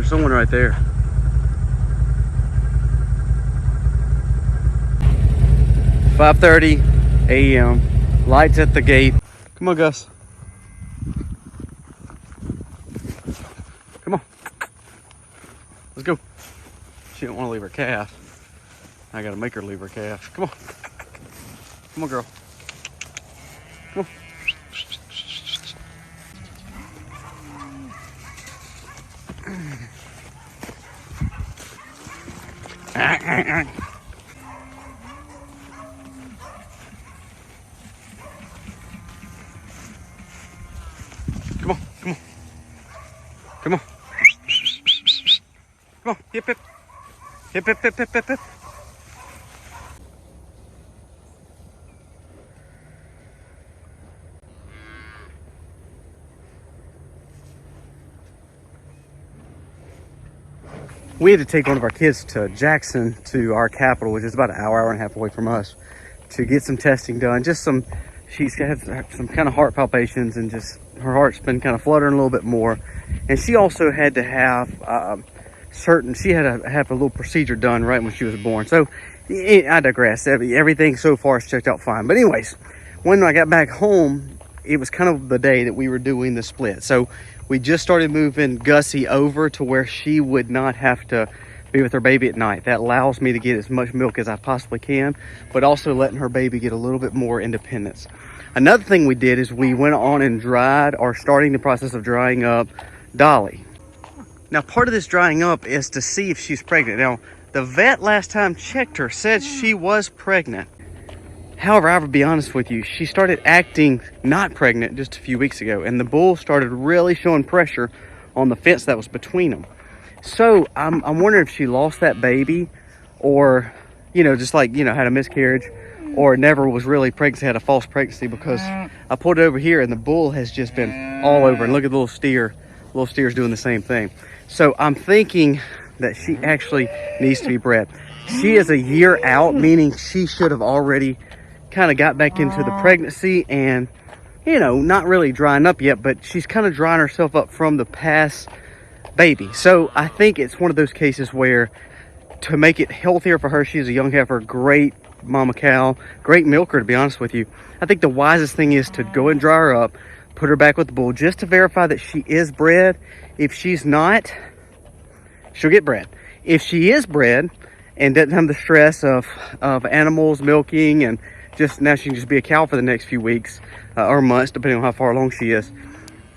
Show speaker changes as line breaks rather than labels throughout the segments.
There's someone right there. "5:30 a.m. Lights at the gate." Come on, Gus. Come on. Let's go. She don't want to leave her calf. I gotta make her leave her calf. Come on. Come on, girl. Come on. Come on, come on. Come on. Come on, hip, hip. Hip, hip, hip, hip, hip, hip. We had to take one of our kids to Jackson, to our capital, which is about an hour and a half away from us, to get some testing done. Just some, she's had some kind of heart palpitations, and just her heart's been kind of fluttering a little bit more. And she also had to have she had to have a little procedure done right when she was born. So I digress. Everything so far has checked out fine. But anyways, when I got back home, it was kind of the day that we were doing the split. So we just started moving Gussie over to where she would not have to be with her baby at night. That allows me to get as much milk as I possibly can, but also letting her baby get a little bit more independence. Another thing we did is we went on and dried, or starting the process of drying up, Dolly. Now, part of this drying up is to see if she's pregnant. Now, the vet last time checked her said she was pregnant. However, I will be honest with you, she started acting not pregnant just a few weeks ago, and the bull started really showing pressure on the fence that was between them. So I'm wondering if she lost that baby, or, just like, had a miscarriage, or never was really pregnant, had a false pregnancy, because I pulled it over here and the bull has just been all over. And look at the little steer. The little steer's doing the same thing. So I'm thinking that she actually needs to be bred. She is a year out, meaning she should have already kind of got back into the pregnancy and, not really drying up yet, but she's kind of drying herself up from the past baby. So I think it's one of those cases where, to make it healthier for her, she's a young heifer, great mama cow, great milker, to be honest with you. I think the wisest thing is to go and dry her up, put her back with the bull, just to verify that she is bred. If she's not, she'll get bred. If she is bred and doesn't have the stress of animals milking, and just now she can just be a cow for the next few weeks or months, depending on how far along she is,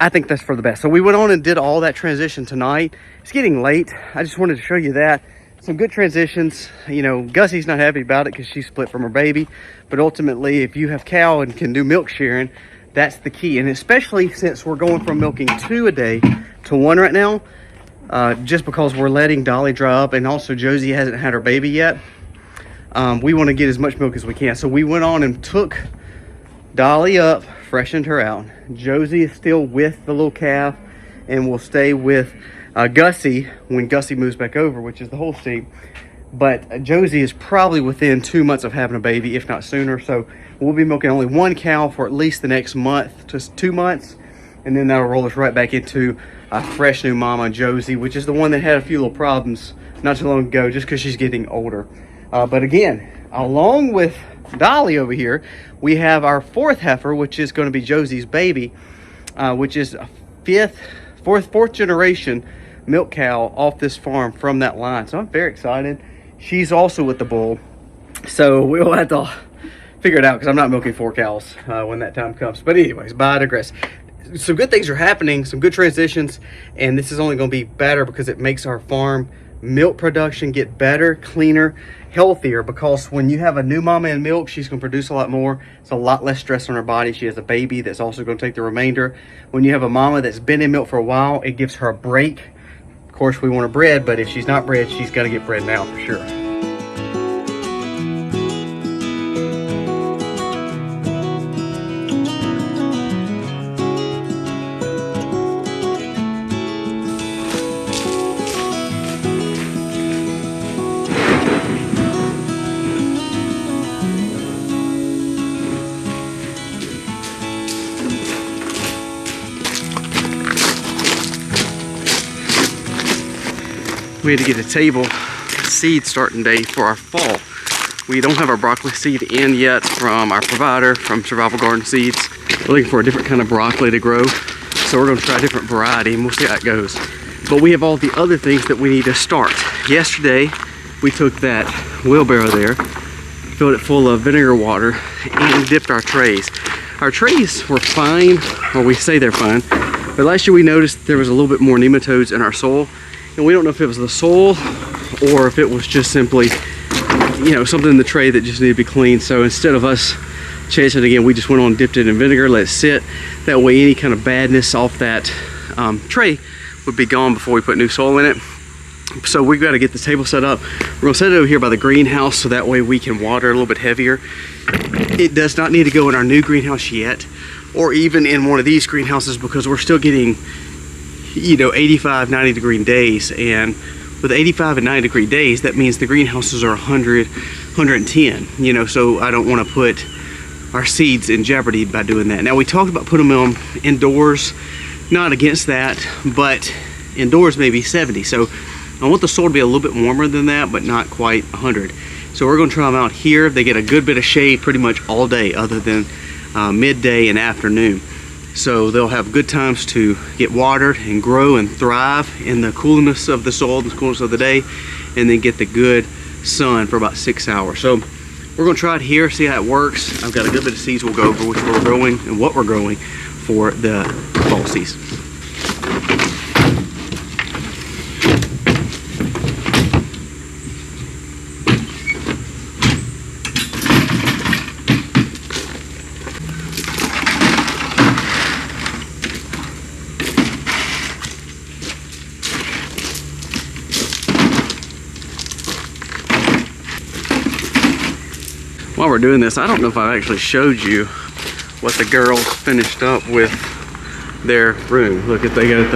I think that's for the best. So we went on and did all that transition tonight. It's getting late. I just wanted to show you that. Some good transitions. Gussie's not happy about it because she's split from her baby. But ultimately, if you have cow and can do milk sharing, that's the key. And especially since we're going from milking 2 a day to 1 right now, just because we're letting Dolly dry up, and also Josie hasn't had her baby yet. We want to get as much milk as we can. So we went on and took Dolly up, freshened her out. Josie is still with the little calf and will stay with Gussie when Gussie moves back over, which is the whole seat. But Josie is probably within 2 months of having a baby, if not sooner. So we'll be milking only 1 cow for at least the next month to 2 months. And then that'll roll us right back into a fresh new mama, Josie, which is the one that had a few little problems not too long ago, just because she's getting older. But again, along with Dolly over here, we have our 4th heifer, which is going to be Josie's baby, which is a fourth generation milk cow off this farm from that line. So I'm very excited. She's also with the bull, so we'll have to figure it out, because I'm not milking 4 cows when that time comes. But anyways, I digress. Some good things are happening, some good transitions, and this is only going to be better because it makes our farm milk production get better, cleaner, healthier, because when you have a new mama in milk, she's going to produce a lot more. It's a lot less stress on her body. She has a baby that's also going to take the remainder. When you have a mama that's been in milk for a while, it gives her a break. Of course, we want her bred, but if she's not bred, she's got to get bred now for sure. we had to get a table seed starting day for our fall. We don't have our broccoli seed in yet from our provider, from Survival Garden Seeds. We're looking for a different kind of broccoli to grow. So we're gonna try a different variety and we'll see how it goes. But we have all the other things that we need to start. Yesterday, we took that wheelbarrow there, filled it full of vinegar water, and dipped our trays. Our trays were fine, or we say they're fine, but last year we noticed there was a little bit more nematodes in our soil, and we don't know if it was the soil or if it was just simply, you know, something in the tray that just needed to be cleaned. So instead of us chasing it again, we just went on, dipped it in vinegar, let it sit. That way any kind of badness off that tray would be gone before we put new soil in it. So we've got to get the table set up. We're gonna set it over here by the greenhouse so that way we can water a little bit heavier. It does not need to go in our new greenhouse yet, or even in one of these greenhouses, because we're still getting, you know, 85, 90 degree days. And with 85 and 90 degree days, that means the greenhouses are 100, 110, you know, so I don't want to put our seeds in jeopardy by doing that. Now, we talked about putting them indoors, not against that, but indoors maybe 70. So I want the soil to be a little bit warmer than that, but not quite 100. So we're going to try them out here. They get a good bit of shade pretty much all day, other than midday and afternoon. So they'll have good times to get watered and grow and thrive in the coolness of the soil, the coolness of the day, and then get the good sun for about 6 hours. So we're going to try it here, see how it works. I've got a good bit of seeds we'll go over, which we're growing and what we're growing for the fall season. While we're doing this, I don't know if I've actually showed you what the girls finished up with their room. Look, at they got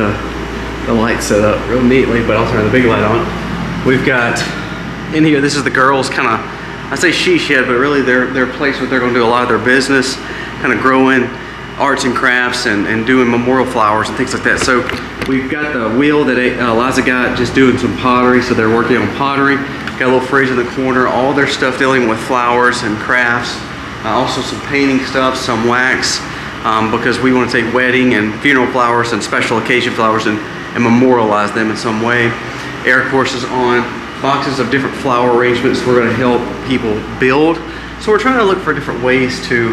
the light set up real neatly, but I'll turn the big light on. We've got in here, this is the girls kind of, I say she shed, but really their place where they're going to do a lot of their business, kind of growing arts and crafts and doing memorial flowers and things like that. So we've got the wheel that Eliza got, just doing some pottery, so they're working on pottery. Got a little fridge in the corner, all their stuff dealing with flowers and crafts. Also some painting stuff, some wax, because we want to take wedding and funeral flowers and special occasion flowers and memorialize them in some way. Air courses on, boxes of different flower arrangements we're going to help people build. So we're trying to look for different ways to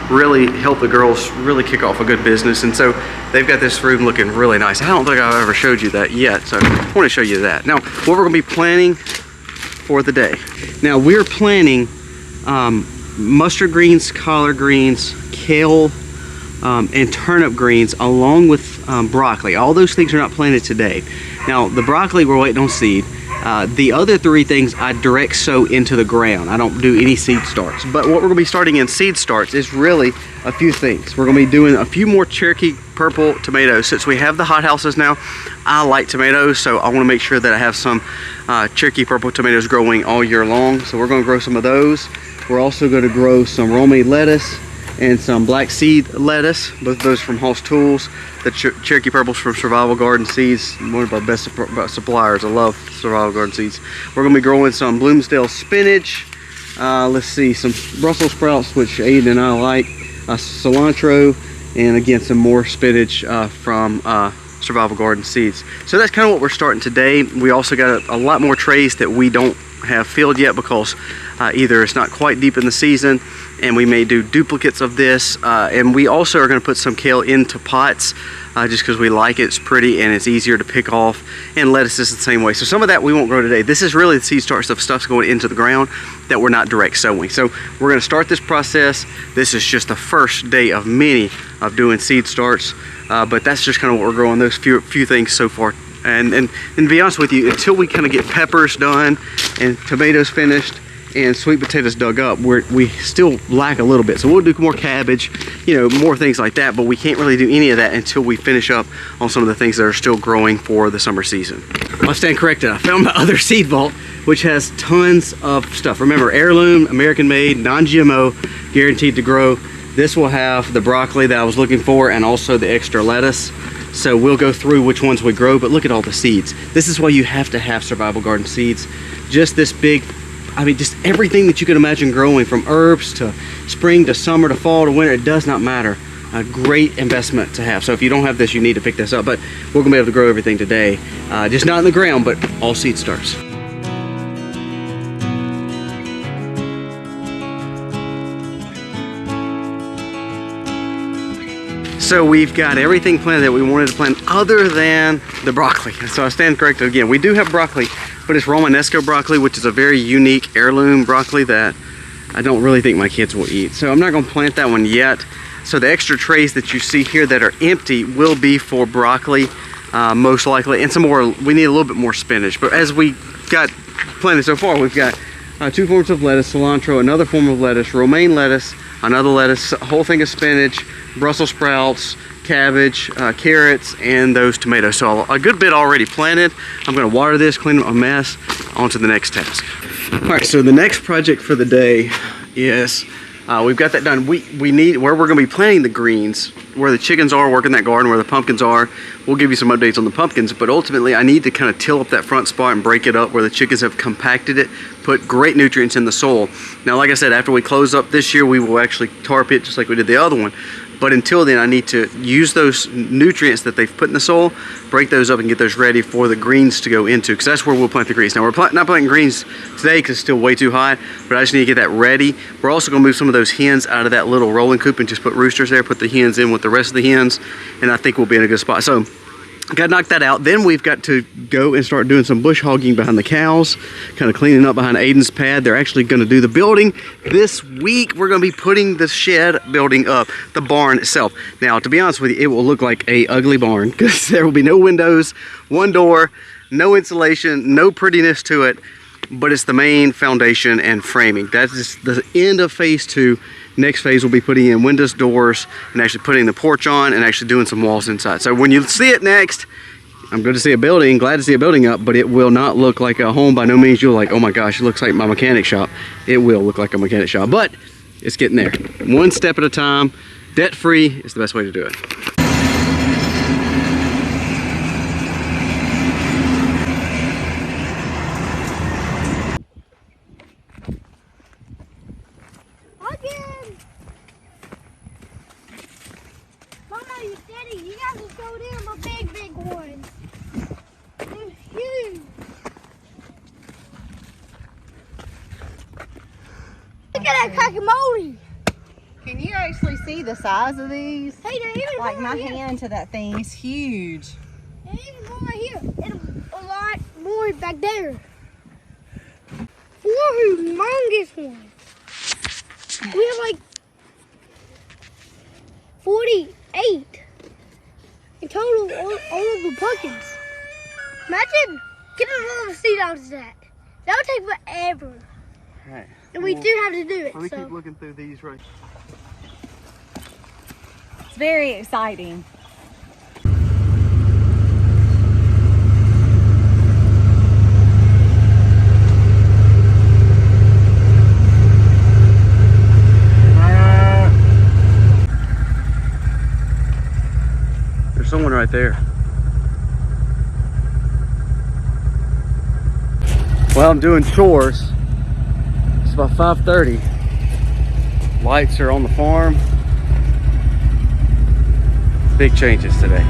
really help the girls really kick off a good business. And so they've got this room looking really nice. I don't think I've ever showed you that yet, so I want to show you that. Now, what we're going to be planning for the day. Now, we're planning mustard greens, collard greens, kale, and turnip greens, along with broccoli. All those things are not planted today. Now, the broccoli we're waiting on seed. The other three things I direct sow into the ground. I don't do any seed starts. But what we're going to be starting in seed starts is really a few things. We're going to be doing a few more Cherokee purple tomatoes. Since we have the hothouses now, I like tomatoes, so I want to make sure that I have some Cherokee purple tomatoes growing all year long. So we're going to grow some of those. We're also going to grow some romaine lettuce and some black seed lettuce, both of those from Hoss Tools. The Cherokee Purples from Survival Garden Seeds, one of our best suppliers. I love Survival Garden Seeds. We're going to be growing some Bloomsdale spinach. Let's see, some Brussels sprouts, which Aiden and I like, cilantro, and again, some more spinach from Survival Garden Seeds. So that's kind of what we're starting today. We also got a lot more trays that we don't have filled yet because either it's not quite deep in the season, and we may do duplicates of this, and we also are going to put some kale into pots just because we like it. It's pretty and it's easier to pick off, and lettuce is the same way. So some of that we won't grow today. This is really the seed starts of stuff's going into the ground that we're not direct sowing. So we're going to start this process. This is just the first day of many of doing seed starts, but that's just kind of what we're growing, those few things so far. And to be honest with you, until we kind of get peppers done and tomatoes finished and sweet potatoes dug up, we still lack a little bit. So we'll do more cabbage, you know, more things like that, but we can't really do any of that until we finish up on some of the things that are still growing for the summer season. I stand corrected. I found my other seed vault, which has tons of stuff. Remember, heirloom, American made, non-GMO, guaranteed to grow. This will have the broccoli that I was looking for and also the extra lettuce. So we'll go through which ones we grow, but look at all the seeds. This is why you have to have survival garden seeds. Just this big, I mean, just everything that you can imagine growing, from herbs to spring to summer to fall to winter, it does not matter. A great investment to have. So if you don't have this, you need to pick this up. But we're gonna be able to grow everything today. Just not in the ground, but all seed starts. So we've got everything planted that we wanted to plant other than the broccoli. So I stand corrected again. We do have broccoli, but it's Romanesco broccoli, which is a very unique heirloom broccoli that I don't really think my kids will eat. So I'm not gonna plant that one yet. So the extra trays that you see here that are empty will be for broccoli, most likely, and some more. We need a little bit more spinach. But as we got planted so far, we've got 2 forms of lettuce, cilantro, another form of lettuce, romaine lettuce, another lettuce, a whole thing of spinach, Brussels sprouts, cabbage, carrots, and those tomatoes. So a good bit already planted. I'm gonna water this, clean up a mess, on to the next task. All right, so the next project for the day is, we've got that done. We need, where we're gonna be planting the greens, where the chickens are working that garden, where the pumpkins are. We'll give you some updates on the pumpkins, but ultimately I need to kind of till up that front spot and break it up where the chickens have compacted it, put great nutrients in the soil. Now, like I said, after we close up this year, we will actually tarp it just like we did the other one. But until then, I need to use those nutrients that they've put in the soil, break those up and get those ready for the greens to go into, because that's where we'll plant the greens. Now, we're not planting greens today because it's still way too high, but I just need to get that ready. We're also gonna move some of those hens out of that little rolling coop and just put roosters there, put the hens in with the rest of the hens, and I think we'll be in a good spot. So, got to knock that out. Then we've got to go and start doing some bush hogging behind the cows, kind of cleaning up behind Aiden's pad. They're actually going to do the building this week. We're going to be putting the shed building up, the barn itself. Now, to be honest with you, it will look like a ugly barn because there will be no windows, one door, no insulation, no prettiness to it, but it's the main foundation and framing. That's just the end of phase 2. Next phase will be putting in windows, doors, and actually putting the porch on and actually doing some walls inside. So when you see it next, I'm good to see a building, glad to see a building up, but it will not look like a home. By no means you're like, oh my gosh, it looks like my mechanic shop. It will look like a mechanic shop, but it's getting there. One step at a time, debt-free is the best way to do it.
Look at that crackety.
Can you actually see the size of these?
Hey, there even
like
one
my
right
hand
here.
to that thing is huge.
There's even one right here. And a lot more back there. 4 humongous ones. We have like 48 in total, all of the pumpkins. Imagine getting all the seed out of that. That would take forever.
Right.
And we do have to do it.
Let me
so.
keep looking through these right.
It's very exciting.
There's someone right there. Well, I'm doing chores. It's about 5:30. Lights are on the farm. Big changes today.